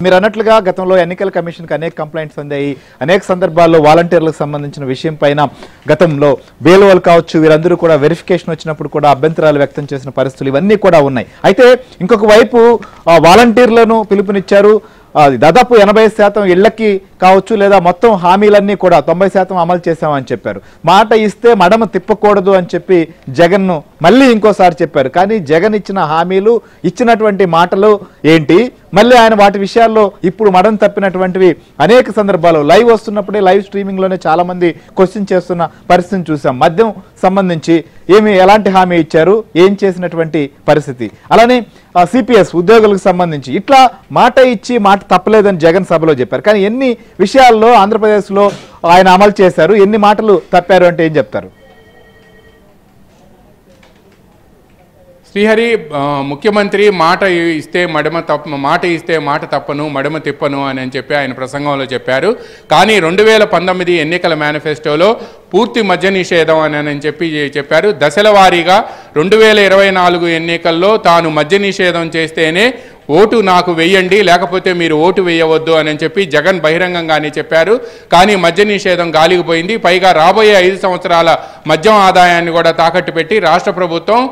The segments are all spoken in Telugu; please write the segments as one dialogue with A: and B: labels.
A: మీరు అన్నట్లుగా గతంలో ఎన్నికల కమిషన్కి అనేక కంప్లైంట్స్ అందాయి. అనేక సందర్భాల్లో వాలంటీర్లకు సంబంధించిన విషయం పైన గతంలో బేల్వాల్ కావచ్చు వీరందరూ కూడా వెరిఫికేషన్ వచ్చినప్పుడు కూడా అభ్యంతరాలు వ్యక్తం చేసిన పరిస్థితులు ఇవన్నీ కూడా ఉన్నాయి. అయితే ఇంకొక వైపు వాలంటీర్లను పిలుపునిచ్చారు. దాదాపు 80% ఇళ్లకి కావచ్చు లేదా మొత్తం హామీలన్నీ కూడా 90% అమలు చేశామని చెప్పారు. మాట ఇస్తే మడమ తిప్పకూడదు అని చెప్పి జగన్ మళ్ళీ ఇంకోసారి చెప్పారు. కానీ జగన్ ఇచ్చిన హామీలు ఇచ్చినటువంటి మాటలు ఏంటి, మళ్ళీ ఆయన వాటి విషయాల్లో ఇప్పుడు మడం తప్పినటువంటివి అనేక సందర్భాలు లైవ్ వస్తున్నప్పుడే లైవ్ స్ట్రీమింగ్ లోనే చాలా మంది క్వశ్చన్ చేస్తున్న పరిస్థితిని చూసాం. మద్యం సంబంధించి ఎలాంటి హామీ ఇచ్చారు, ఏం చేసినటువంటి పరిస్థితి, అలానే సిపిఎస్ ఉద్యోగులకు సంబంధించి ఇట్లా మాట ఇచ్చి మాట తప్పలేదని జగన్ సభలో చెప్పారు. కానీ ఎన్ని విషయాల్లో ఆంధ్రప్రదేశ్ లో ఆయన అమలు చేశారు, ఎన్ని మాటలు తప్పారు అంటే ఏం చెప్తారు?
B: శ్రీహరి ముఖ్యమంత్రి మాట ఇస్తే మాట తప్పను మడమ తిప్పను అని చెప్పి ఆయన ప్రసంగంలో చెప్పారు. కానీ 2019 ఎన్నికల మేనిఫెస్టోలో పూర్తి మద్య నిషేధం అని చెప్పారు. దశల వారీగా 2024 ఎన్నికల్లో తాను మద్య నిషేధం చేస్తేనే ఓటు నాకు వెయ్యండి, లేకపోతే మీరు ఓటు వేయవద్దు అని చెప్పి జగన్ బహిరంగంగానే చెప్పారు. కానీ మద్య నిషేధం గాలిగిపోయింది. పైగా రాబోయే 5 సంవత్సరాల మద్యం ఆదాయాన్ని కూడా తాకట్టు పెట్టి రాష్ట్ర ప్రభుత్వం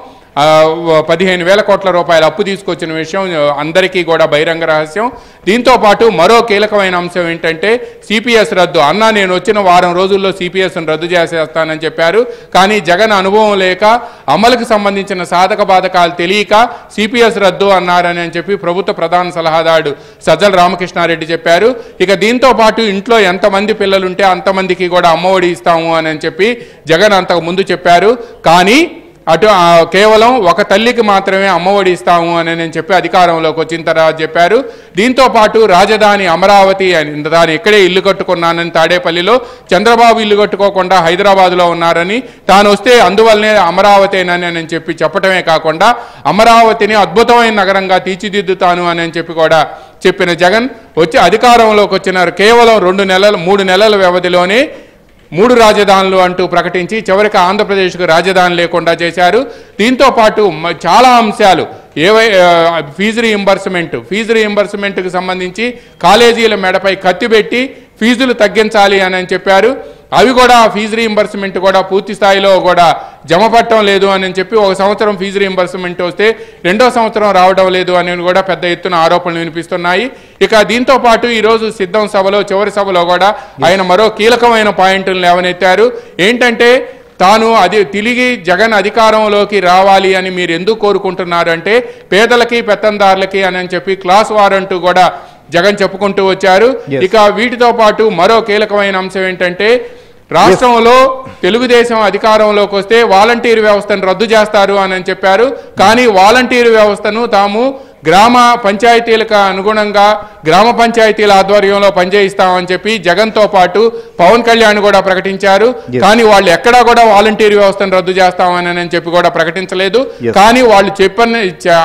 B: 15,000 కోట్ల రూపాయల అప్పు తీసుకొచ్చిన విషయం అందరికీ కూడా బహిరంగ రహస్యం. దీంతో పాటు మరో కీలకమైన అంశం ఏంటంటే సిపిఎస్ రద్దు. నేను వచ్చిన వారం రోజుల్లో సిపిఎస్ను రద్దు చేసేస్తానని చెప్పారు. కానీ జగన్ అనుభవం లేక అమలుకు సంబంధించిన సాధక బాధకాలు తెలియక సిపిఎస్ రద్దు అన్నారని చెప్పి ప్రభుత్వ ప్రధాన సలహాదారు సజ్జల రామకృష్ణారెడ్డి చెప్పారు. ఇక దీంతో పాటు ఇంట్లో ఎంతమంది పిల్లలుంటే అంతమందికి కూడా అమ్మఒడి ఇస్తాము అని చెప్పి జగన్ అంతకు ముందు చెప్పారు. కానీ కేవలం ఒక తల్లికి మాత్రమే అమ్మఒడి ఇస్తాము అని చెప్పి అధికారంలోకి వచ్చిన తర్వాత చెప్పారు. దీంతో పాటు రాజధాని అమరావతి దాని ఇక్కడే ఇల్లు కట్టుకున్నానని తాడేపల్లిలో, చంద్రబాబు ఇల్లు కట్టుకోకుండా హైదరాబాద్లో ఉన్నారని, తాను వస్తే అందువల్లనే అమరావతేనని చెప్పి చెప్పటమే కాకుండా అమరావతిని అద్భుతమైన నగరంగా తీర్చిదిద్దుతాను అని చెప్పి కూడా చెప్పిన జగన్ వచ్చి అధికారంలోకి వచ్చినారు. కేవలం 3 నెలల వ్యవధిలోనే 3 రాజధానులు అంటూ ప్రకటించి చివరికి ఆంధ్రప్రదేశ్కు రాజధాని లేకుండా చేశారు. దీంతో పాటు చాలా అంశాలు ఫీజు రీయింబర్స్మెంట్కి సంబంధించి కాలేజీల మెడపై కత్తి పెట్టి ఫీజులు తగ్గించాలి అని చెప్పారు. అవి కూడా ఫీజు రీయింబర్స్మెంట్ కూడా పూర్తి స్థాయిలో కూడా జమ పట్టడం లేదు అని చెప్పి 1 సంవత్సరం ఫీజు రీయింబర్స్మెంట్ వస్తే 2వ సంవత్సరం రావడం లేదు అని కూడా పెద్ద ఎత్తున ఆరోపణలు వినిపిస్తున్నాయి. ఇక దీంతో పాటు ఈరోజు సిద్ధం సభలో చివరి సభలో కూడా ఆయన మరో కీలకమైన పాయింట్లను లేవనెత్తారు. ఏంటంటే తాను తిరిగి జగన్ అధికారంలోకి రావాలి అని మీరు ఎందుకు కోరుకుంటున్నారు అంటే పేదలకి పెత్తందారులకి అని చెప్పి క్లాస్ వార్ అంటూ కూడా జగన్ చెప్పుకుంటూ వచ్చారు. ఇక వీటితో పాటు మరో కీలకమైన అంశం ఏంటంటే రాష్ట్రంలో తెలుగుదేశం అధికారంలోకి వస్తే వాలంటీర్ వ్యవస్థను రద్దు చేస్తారు అని చెప్పారు. కానీ వాలంటీర్ వ్యవస్థను తాము గ్రామ పంచాయతీలకు అనుగుణంగా గ్రామ పంచాయతీల ఆధ్వర్యంలో పనిచేయిస్తామని చెప్పి జగన్తో పాటు పవన్ కళ్యాణ్ కూడా ప్రకటించారు. కానీ వాళ్ళు ఎక్కడా కూడా వాలంటీర్ వ్యవస్థను రద్దు చేస్తామని చెప్పి కూడా ప్రకటించలేదు. కానీ వాళ్ళు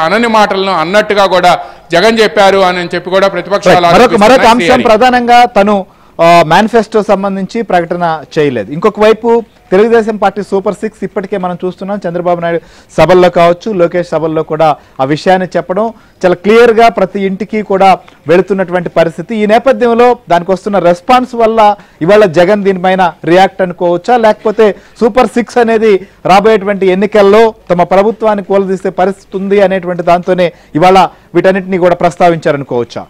B: అనని మాటలను అన్నట్టుగా కూడా జగన్ చెప్పారు అని చెప్పి కూడా ప్రతిపక్షాలు
A: మరొక అంశం ప్రధానంగా తను మేనిఫెస్టో సంబంధించి ప్రకటన చేయలేదు. ఇంకొక వైపు తెలుగుదేశం పార్టీ సూపర్ 6 ఇప్పటికే మనం చూస్తున్నాం. చంద్రబాబు నాయుడు సభల్లో కావచ్చు, లోకేష్ సభల్లో కూడా ఆ విషయాన్ని చెప్పడం చాలా క్లియర్ గా ప్రతి ఇంటికి కూడా వెళుతున్నటువంటి పరిస్థితి. ఈ నేపథ్యంలో దానికి వస్తున్న రెస్పాన్స్ వల్ల ఇవాళ జగన్ దీనిపైన రియాక్ట్ అనుకోవచ్చా, లేకపోతే సూపర్ 6 అనేది రాబోయేటువంటి ఎన్నికల్లో తమ ప్రభుత్వాన్ని కూలదీసే పరిస్థితి ఉంది అనేటువంటి దాంతోనే ఇవాళ వీటన్నిటినీ కూడా ప్రస్తావించారనుకోవచ్చా?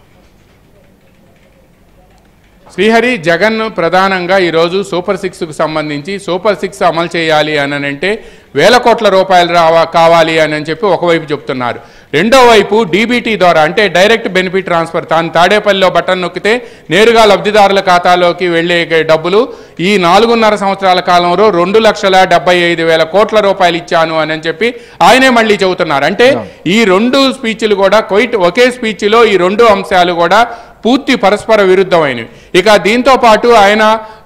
B: శ్రీహరి, జగన్ ప్రధానంగా ఈరోజు సూపర్ 6కు సంబంధించి సూపర్ 6 అమలు చేయాలి అని అంటే 1,000 కోట్ల రూపాయలు కావాలి అని చెప్పి ఒకవైపు చెప్తున్నారు. రెండో వైపు డీబీటీ ద్వారా అంటే డైరెక్ట్ బెనిఫిట్ ట్రాన్స్ఫర్, తాను తాడేపల్లిలో బటన్ నొక్కితే నేరుగా లబ్ధిదారుల ఖాతాలోకి వెళ్లే డబ్బులు ఈ 4.5 సంవత్సరాల కాలంలో 2,75,000 కోట్ల రూపాయలు ఇచ్చాను అని చెప్పి ఆయనే మళ్ళీ చెబుతున్నారు. అంటే ఈ 2 స్పీచ్లు కూడా ఒకే స్పీచ్లో ఈ 2 అంశాలు కూడా పూర్తి పరస్పర విరుద్ధమైనవి. ఇక దీంతో పాటు ఆయన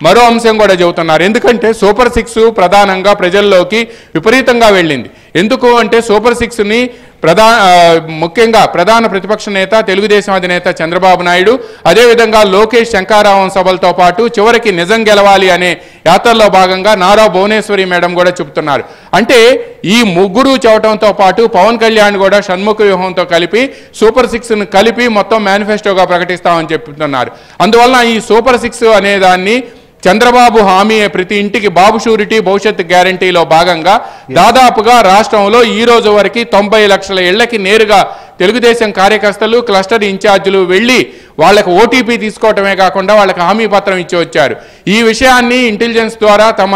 B: మరో అంశం కూడా చెబుతున్నారు. ఎందుకంటే సూపర్ 6 ప్రధానంగా ప్రజల్లోకి విపరీతంగా వెళ్ళింది. ఎందుకు అంటే సూపర్ 6ని ముఖ్యంగా ప్రధాన ప్రతిపక్ష నేత తెలుగుదేశం అధినేత చంద్రబాబు నాయుడు, అదేవిధంగా లోకేష్ శంకారావం సభలతో పాటు చివరికి నిజం గెలవాలి అనే యాత్రలో భాగంగా నారా భువనేశ్వరి మేడం కూడా చెబుతున్నారు. అంటే ఈ ముగ్గురు చెప్పడంతో పాటు పవన్ కళ్యాణ్ కూడా షణ్ముఖ వ్యూహంతో కలిపి సూపర్ 6ను కలిపి మొత్తం మేనిఫెస్టోగా ప్రకటిస్తామని చెప్తున్నారు. అందువలన ఈ సూపర్ 6 అనే దాన్ని చంద్రబాబు హామీ ప్రతి ఇంటికి బాబు షూరిటీ భవిష్యత్తు గ్యారంటీలో భాగంగా దాదాపుగా రాష్ట్రంలో ఈ రోజు వరకు 90 లక్షల ఇళ్లకి నేరుగా తెలుగుదేశం కార్యకర్తలు క్లస్టర్ ఇన్ఛార్జీలు వెళ్ళి వాళ్ళకి ఓటీపీ తీసుకోవటమే కాకుండా వాళ్ళకి హామీ పత్రం ఇచ్చి వచ్చారు. ఈ విషయాన్ని ఇంటెలిజెన్స్ ద్వారా తమ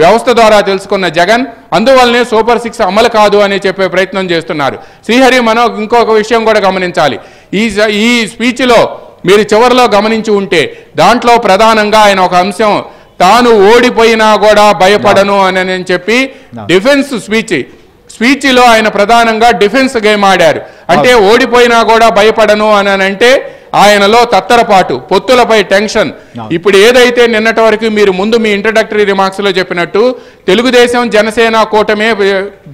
B: వ్యవస్థ ద్వారా తెలుసుకున్న జగన్ అందువల్లనే సూపర్ 6 అమలు కాదు అని చెప్పే ప్రయత్నం చేస్తున్నారు. శ్రీహరి, మనం ఇంకొక విషయం కూడా గమనించాలి. ఈ స్పీచ్లో మీరు చివరిలో గమనించి ఉంటే దాంట్లో ప్రధానంగా ఆయన ఒక అంశం, తాను ఓడిపోయినా కూడా భయపడను అని చెప్పి డిఫెన్స్ స్పీచ్లో ఆయన ప్రధానంగా డిఫెన్స్ గేమ్ ఆడారు. అంటే ఓడిపోయినా కూడా భయపడను అని అంటే ఆయనలో తత్తరపాటు, పొత్తులపై టెన్షన్. ఇప్పుడు ఏదైతే నిన్నటి వరకు మీరు ముందు మీ ఇంట్రడక్టరీ రిమార్క్స్లో చెప్పినట్టు తెలుగుదేశం జనసేన కూటమే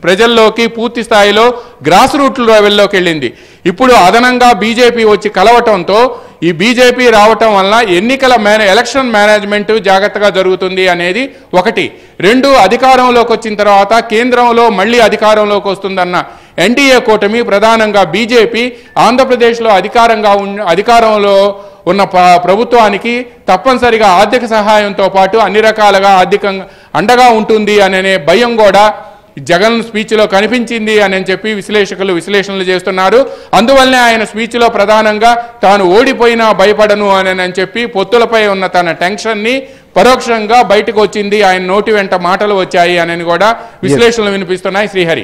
B: ప్రజల్లోకి పూర్తి స్థాయిలో గ్రాస్ రూట్ లెవెల్లోకి వెళ్ళింది. ఇప్పుడు అదనంగా బీజేపీ వచ్చి కలవటంతో ఈ బీజేపీ రావటం వల్ల ఎన్నికల ఎలక్షన్ మేనేజ్మెంట్ జాగ్రత్తగా జరుగుతుంది అనేది ఒకటి. రెండు, అధికారంలోకి వచ్చిన తర్వాత కేంద్రంలో మళ్ళీ అధికారంలోకి వస్తుందన్న ఎన్డీఏ కూటమి ప్రధానంగా బీజేపీ ఆంధ్రప్రదేశ్లో అధికారంలో ఉన్న ప్రభుత్వానికి తప్పనిసరిగా ఆర్థిక సహాయంతో పాటు అన్ని రకాలుగా ఆర్థికంగా అండగా ఉంటుంది అనే భయం కూడా జగన్ స్పీచ్లో కనిపించింది అని చెప్పి విశ్లేషణలు చేస్తున్నారు. అందువల్లనే ఆయన స్పీచ్లో ప్రధానంగా తాను ఓడిపోయినా భయపడను అని చెప్పి పొత్తులపై ఉన్న తన టెన్షన్ని పరోక్షంగా బయటకు వచ్చింది, ఆయన నోటి వెంట మాటలు వచ్చాయి అని కూడా విశ్లేషణలు వినిపిస్తున్నాయి. శ్రీహరి.